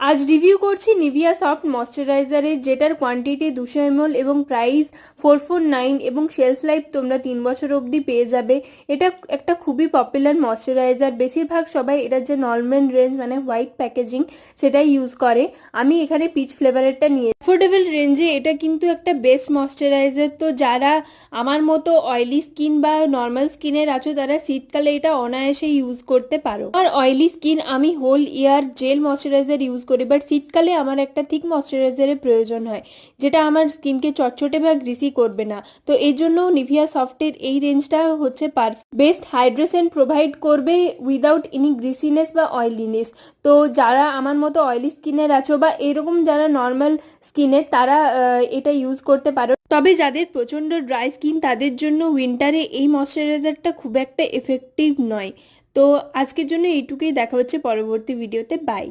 আজ রিভিউ করছি Nivea soft ময়শ্চারাইজারের, যেটার কোয়ান্টিটি 200 ml এবং প্রাইস 449 এবং শেলফ লাইফ তোমরা 3 বছর অবধি পেয়ে যাবে। এটা একটা খুবই পপুলার ময়শ্চারাইজার, বেশিরভাগ সবাই এটার যে নর্মাল রেঞ্জ মানে হোয়াইট প্যাকেজিং সেটাই ইউজ করে। আমি এখানে পিচ ফ্লেভারেরটা নিয়ে অ্যাফোর্ডেবল রেঞ্জে এটা কিন্তু একটা বেস্ট ময়শ্চারাইজার। তো যারা আমার মতো অয়েলি স্কিন বা নর্মাল স্কিনের আছো তারা শীতকালে এটা অনায়াসে ইউজ করতে পারো। আর অয়েলি স্কিন, আমি whole year gel moisturiser use করি, বাট শীতকালে আমার একটা থিক ময়শ্চারাইজারের প্রয়োজন হয় যেটা আমার স্কিনকে চটচটে বা গ্রিসি করবে না। তো এই জন্য নিভিয়া সফটের এই রেঞ্জটা হচ্ছে বেস্ট হাইড্রেশন প্রোভাইড করবে উইদাউট এনি গ্রিসিনেস বা অয়েলিনেস। তো যারা আমার মতো অয়েলি স্কিনের আছো বা এরকম যারা নর্মাল স্কিনের, তারা এটা ইউজ করতে পারো। তবে যাদের প্রচণ্ড ড্রাই স্কিন তাদের জন্য উইন্টারে এই ময়শ্চারাইজারটা খুব একটা এফেক্টিভ নয়। তো আজকের জন্য এইটুকুই, দেখা হচ্ছে পরবর্তী ভিডিওতে। বাই।